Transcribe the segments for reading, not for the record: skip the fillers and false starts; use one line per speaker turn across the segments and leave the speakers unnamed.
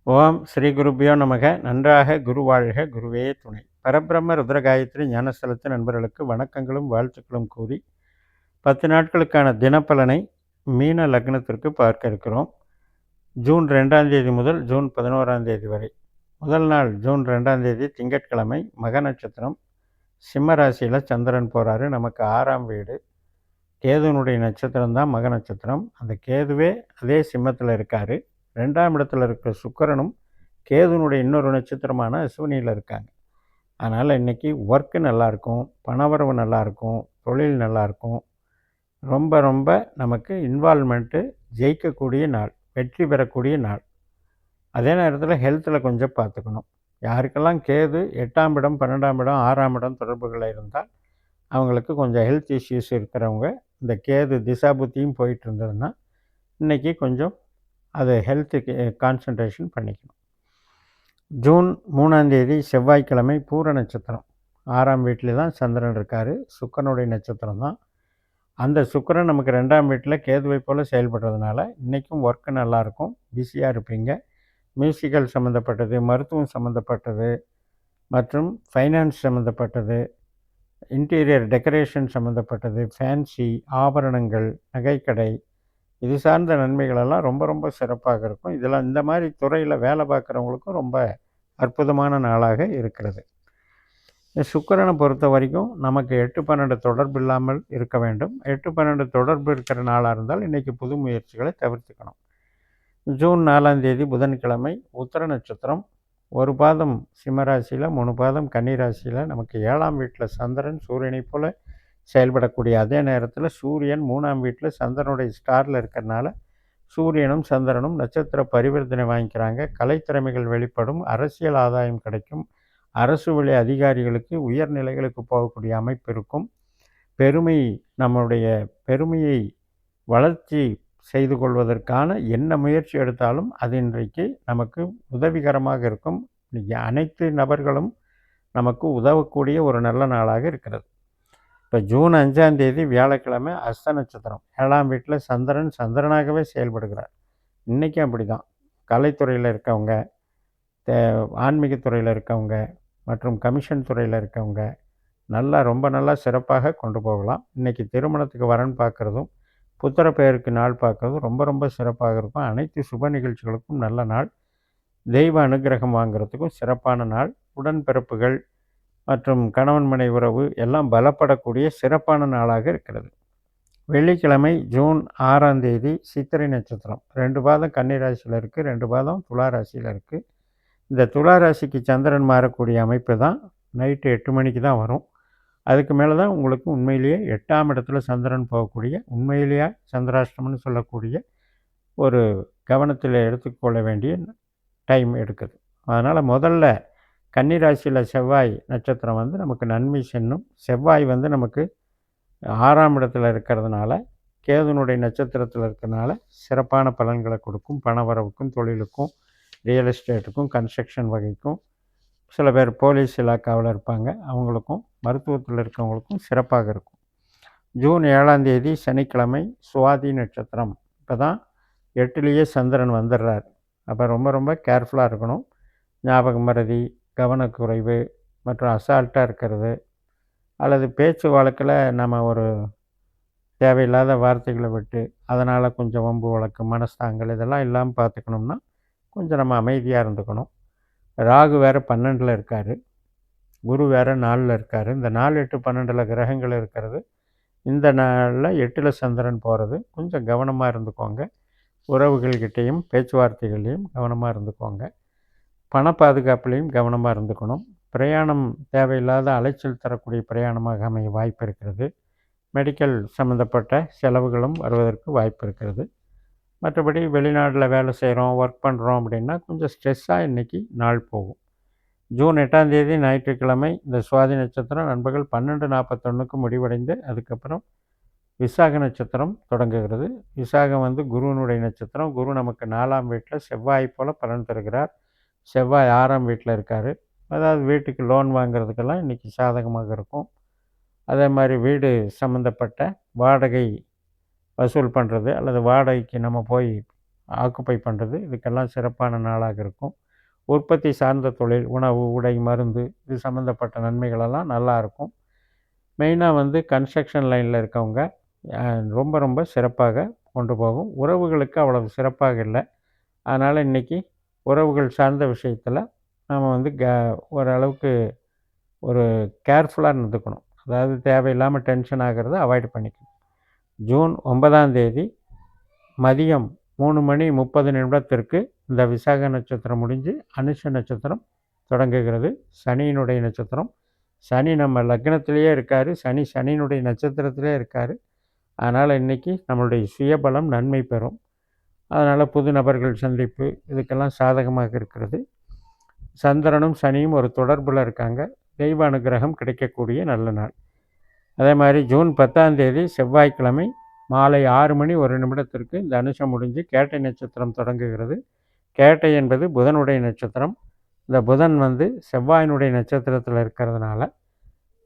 ஓம் ஸ்ரீ குருபியோ நமக. நன்றாக குரு வாழ்க, குருவே துணை. பரபிரம்ம ருத்ரகாயத்ரி ஞானஸ்தலத்து நண்பர்களுக்கு வணக்கங்களும் வாழ்த்துக்களும் கூறி 10 நாட்களுக்கான தினப்பலனை மீன லக்னத்திற்கு பார்க்க இருக்கிறோம். ஜூன் 2ஆம் தேதி முதல் ஜூன் 11ஆம் தேதி வரை. முதல் நாள் ஜூன் 2ஆம் தேதி திங்கட்கிழமை, மக நட்சத்திரம். சிம்ம ராசியில் சந்திரன் போகிறாரு. நமக்கு 6ஆம் வீடு. கேதுனுடைய நட்சத்திரம் தான் மக நட்சத்திரம். அந்த கேதுவே அதே சிம்மத்தில் இருக்கார். 2ஆம் இடத்துல இருக்கிற சுக்கிரனும் கேதுனுடைய இன்னொரு நட்சத்திரமான அஸ்வினியில் இருக்காங்க. அதனால் இன்றைக்கி ஒர்க்கு நல்லாயிருக்கும், பணவரவு நல்லாயிருக்கும், தொழில் நல்லாயிருக்கும். ரொம்ப ரொம்ப நமக்கு இன்வால்மெண்ட்டு ஜெயிக்கக்கூடிய நாள், வெற்றி பெறக்கூடிய நாள். அதே நேரத்தில் ஹெல்த்தில் கொஞ்சம் பார்த்துக்கணும். யாருக்கெல்லாம் கேது 8ஆம் இடம், 12ஆம் இடம், 6ஆம் இடம் தொடர்புகளில் இருந்தால் அவங்களுக்கு கொஞ்சம் ஹெல்த் இஷ்யூஸ் இருக்கிறவங்க, இந்த கேது திசா புத்தியும் போயிட்டு இருந்ததுன்னா இன்றைக்கி கொஞ்சம் அது ஹெல்த்துக்கு கான்சன்ட்ரேஷன் பண்ணிக்கணும். ஜூன் 3ஆம் தேதி செவ்வாய்க்கிழமை, பூர நட்சத்திரம். 6ஆம் வீட்டில் தான் சந்திரன் இருக்கார். சுக்கிரனுடைய நட்சத்திரம் தான். அந்த சுக்கிரன் நமக்கு 2ஆம் வீட்டில் கேதுவை போல் செயல்படுறதுனால இன்றைக்கும் ஒர்க்கு நல்லாயிருக்கும், பிஸியாக இருப்பீங்க. மியூசிக்கல் சம்மந்தப்பட்டது, மருத்துவம் சம்மந்தப்பட்டது மற்றும் ஃபைனான்ஸ் சம்மந்தப்பட்டது, இன்டீரியர் டெக்கரேஷன் சம்மந்தப்பட்டது, ஃபேன்சி ஆபரணங்கள், நகைக்கடை, இது சார்ந்த நன்மைகளெல்லாம் ரொம்ப ரொம்ப சிறப்பாக இருக்கும். இதெல்லாம் இந்த மாதிரி துறையில் வேலை பார்க்குறவங்களுக்கும் ரொம்ப அற்புதமான நாளாக இருக்கிறது. சுக்கிரனை பொறுத்த வரைக்கும் நமக்கு 8-12 தொடர்பு இல்லாமல் இருக்க வேண்டும். 8-12 தொடர்பு இருக்கிற நாளாக இருந்தால் இன்றைக்கி புது முயற்சிகளை தவிர்த்துக்கணும். ஜூன் 4ஆம் தேதி புதன்கிழமை, உத்திர நட்சத்திரம். ஒரு பாதம் சிம்மராசியில், 3 பாதம் கன்னிராசியில். நமக்கு 7ஆம் வீட்டில் சந்திரன் சூரியனை போல் செயல்படக்கூடிய அதே நேரத்தில் சூரியன் 3ஆம் வீட்டில் சந்திரனுடைய ஸ்டாரில் இருக்கிறனால சூரியனும் சந்திரனும் நட்சத்திர பரிவர்த்தனை வாங்கிக்கிறாங்க. கலைத்திறமைகள் வெளிப்படும், அரசியல் ஆதாயம் கிடைக்கும், அரசு வழி அதிகாரிகளுக்கு உயர்நிலைகளுக்கு போகக்கூடிய அமைப்பு இருக்கும். நம்முடைய பெருமையை வளர்ச்சி செய்து கொள்வதற்கான என்ன முயற்சி எடுத்தாலும் அது இன்றைக்கு நமக்கு உதவிகரமாக இருக்கும். அனைத்து நபர்களும் நமக்கு உதவக்கூடிய ஒரு நல்ல நாளாக இருக்கிறது. இப்போ ஜூன் 5ஆம் தேதி வியாழக்கிழமை, அஸ்த நட்சத்திரம். 7ஆம் வீட்டில் சந்திரன் சந்திரனாகவே செயல்படுகிறார். இன்றைக்கும் அப்படி தான். கலைத்துறையில் இருக்கவங்க, ஆன்மீகத்துறையில் இருக்கவங்க மற்றும் கமிஷன் துறையில் இருக்கவங்க ரொம்ப நல்லா சிறப்பாக கொண்டு போகலாம். இன்றைக்கி திருமணத்துக்கு வரன் பார்க்குறதும், புத்திர பெயருக்கு நாள் பார்க்குறதும் ரொம்ப ரொம்ப சிறப்பாக இருக்கும். அனைத்து சுப நிகழ்ச்சிகளுக்கும் நல்ல நாள். தெய்வ அனுகிரகம் வாங்கிறதுக்கும் சிறப்பான நாள். உடன்பிறப்புகள் மற்றும் கணவன் மனைவி உறவு எல்லாம் பலப்படக்கூடிய சிறப்பான நாளாக இருக்கிறது. வெள்ளிக்கிழமை ஜூன் 6ஆம் தேதி சித்திரை நட்சத்திரம். 2 பாதம் கன்னிராசியில் இருக்குது, 2 பாதம் துலா ராசியில் இருக்குது. இந்த துலா ராசிக்கு சந்திரன் மாறக்கூடிய அமைப்பு தான் நைட்டு 8 மணிக்கு தான் வரும். அதுக்கு மேலே தான் உங்களுக்கு உண்மையிலேயே 8ஆம் இடத்துல சந்திரன் போகக்கூடிய, உண்மையிலேயே சந்திராஷ்டமம்னு சொல்லக்கூடிய ஒரு கவனத்தில் எடுத்துக்கொள்ள வேண்டிய டைம் எடுக்குது. அதனால் முதல்ல கன்னிராசியில் செவ்வாய் நட்சத்திரம் நமக்கு நன்மை செய்யணும். செவ்வாய் நமக்கு 6ஆம் இடத்துல இருக்கிறதுனால, கேதுனுடைய நட்சத்திரத்தில் இருக்கிறதுனால சிறப்பான பலன்களை கொடுக்கும். பணவரவுக்கும், தொழிலுக்கும், ரியல் எஸ்டேட்டுக்கும், கன்ஸ்ட்ரக்ஷன் வகைக்கும், சில பேர் போலீஸ் இலாக்காவில் இருப்பாங்க, அவங்களுக்கும், மருத்துவத்தில் இருக்கிறவங்களுக்கும் சிறப்பாக இருக்கும். ஜூன் 7ஆம் தேதி சனிக்கிழமை, சுவாதி நட்சத்திரம். இப்போ தான் 8லேயே சந்திரன் வந்துடுறார். அப்போ ரொம்ப ரொம்ப கேர்ஃபுல்லாக இருக்கணும். ஞாபக மறதி, கவனக்குறைவு மற்றும் அசால்ட்டாக இருக்கிறது, அல்லது பேச்சு வழக்கில் நம்ம ஒரு தேவையில்லாத வார்த்தைகளை விட்டு அதனால் கொஞ்சம் வம்பு வழக்கு, மனஸ்தாங்கள் இதெல்லாம் இல்லாமல் பார்த்துக்கணும்னா கொஞ்சம் நம்ம அமைதியாக இருந்துக்கணும். ராகு வேறு 12ல் இருக்கார், குரு வேறு 4ல் இருக்கார். இந்த 4, 8, 12 கிரகங்கள் இருக்கிறது. இந்த நாளில் 8ல் சந்திரன் போகிறது. கொஞ்சம் கவனமாக இருந்துக்கோங்க. உறவுகள்கிட்டையும் பேச்சுவார்த்தைகள்லையும் கவனமாக இருந்துக்கோங்க. பண பாதுகாப்புலேயும் கவனமாக இருந்துக்கணும். பிரயாணம் தேவையில்லாத அலைச்சல் தரக்கூடிய பிரயாணமாக அமைய வாய்ப்பு இருக்கிறது. மெடிக்கல் சம்மந்தப்பட்ட செலவுகளும் வருவதற்கு வாய்ப்பு இருக்கிறது. மற்றபடி வெளிநாட்டில் வேலை செய்கிறோம், ஒர்க் பண்ணுறோம் அப்படின்னா கொஞ்சம் ஸ்ட்ரெஸ்ஸாக இன்றைக்கி நாள் போகும். ஜூன் 8ஆம் தேதி ஞாயிற்றுக்கிழமை இந்த சுவாதி நட்சத்திரம் நண்பர்கள் 12:41க்கு முடிவடைந்து அதுக்கப்புறம் விசாக நட்சத்திரம் தொடங்குகிறது. விசாகம் குருவினுடைய நட்சத்திரம். குரு நமக்கு 4ஆம் வீட்டில் செவ்வாய் போல் பலன் தருகிறார். செவ்வாய் 6ஆம் வீட்டில் இருக்கார். அதாவது வீட்டுக்கு லோன் வாங்கிறதுக்கெல்லாம் இன்றைக்கி சாதகமாக இருக்கும். அதே மாதிரி வீடு சம்மந்தப்பட்ட வாடகை வசூல் பண்ணுறது அல்லது வாடகைக்கு நம்ம போய் ஆக்குப்பை பண்ணுறது இதுக்கெல்லாம் சிறப்பான நாளாக இருக்கும். உற்பத்தி சார்ந்த தொழில், உணவு, உடை, மருந்து இது சம்மந்தப்பட்ட நன்மைகளெல்லாம் நல்லாயிருக்கும். மெயினாக வந்து கன்ஸ்ட்ரக்ஷன் லைனில் இருக்கவங்க ரொம்ப ரொம்ப சிறப்பாக கொண்டு போகும். உறவுகளுக்கு அவ்வளவு சிறப்பாக இல்லை. அதனால் இன்றைக்கி உறவுகள் சார்ந்த விஷயத்தில் நம்ம வந்து ஓரளவுக்கு ஒரு கேர்ஃபுல்லாக இருந்துக்கணும். அதாவது தேவையில்லாமல் டென்ஷன் ஆகிறத அவாய்ட் பண்ணிக்கணும். ஜூன் 9ஆம் தேதி மதியம் 3:30 இந்த விசாக நட்சத்திரம் முடிஞ்சு அனுஷ நட்சத்திரம் தொடங்குகிறது. சனியினுடைய நட்சத்திரம். சனி நம்ம லக்னத்திலேயே இருக்கார். சனியினுடைய நட்சத்திரத்திலே இருக்கார். அதனால் இன்றைக்கி நம்மளுடைய சுயபலம் நன்மை பெறும். அதனால் புது நபர்கள் சந்திப்பு இதுக்கெல்லாம் சாதகமாக இருக்கிறது. சந்திரனும் சனியும் ஒரு தொடர்பில் இருக்காங்க. தெய்வ அனுகிரகம் கிடைக்கக்கூடிய நல்ல நாள். அதே மாதிரி ஜூன் 10ஆம் தேதி செவ்வாய்க்கிழமை மாலை 6:01 இந்த அனுஷம் முடிஞ்சு கேட்டை நட்சத்திரம் தொடங்குகிறது. கேட்டை என்பது புதனுடைய நட்சத்திரம். இந்த புதன் வந்து செவ்வாயினுடைய நட்சத்திரத்தில் இருக்கிறதுனால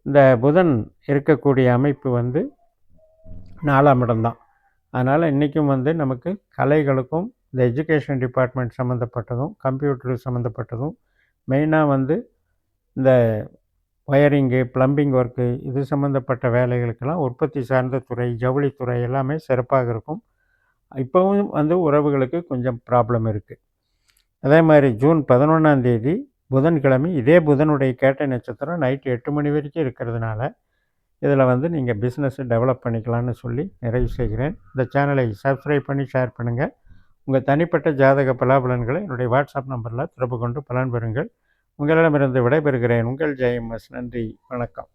இந்த புதன் இருக்கக்கூடிய அமைப்பு வந்து 4ஆம் இடம்தான். அதனால் இன்றைக்கும் வந்து நமக்கு கலைகளுக்கும் இந்த எஜுகேஷன் டிபார்ட்மெண்ட் சம்மந்தப்பட்டதும் கம்ப்யூட்டர் சம்மந்தப்பட்டதும் மெயினாக வந்து இந்த ஒயரிங்கு, ப்ளம்பிங் ஒர்க்கு இது சம்மந்தப்பட்ட வேலைகளுக்கெல்லாம் உற்பத்தி சார்ந்த துறை, ஜவுளித்துறை எல்லாமே சிறப்பாக இருக்கும். இப்போவும் வந்து உறவுகளுக்கு கொஞ்சம் ப்ராப்ளம் இருக்குது. அதே மாதிரி ஜூன் 11ஆம் தேதி புதன்கிழமை இதே புதனுடைய கேட்டை நட்சத்திரம் நைட்டு 8 மணி வரைக்கும் இருக்கிறதுனால இதில் வந்து நீங்கள் பிஸ்னஸை டெவலப் பண்ணிக்கலான்னு சொல்லி நிறைவு செய்கிறேன். இந்த சேனலை சப்ஸ்கிரைப் பண்ணி ஷேர் பண்ணுங்கள். உங்கள் தனிப்பட்ட ஜாதக பலாபலன்களை என்னுடைய வாட்ஸ்அப் நம்பரில் தொடர்பு கொண்டு பலன் பெறுங்கள். உங்களிடமிருந்து விடைபெறுகிறேன். உங்கள் ஜெயம் எஸ். நன்றி, வணக்கம்.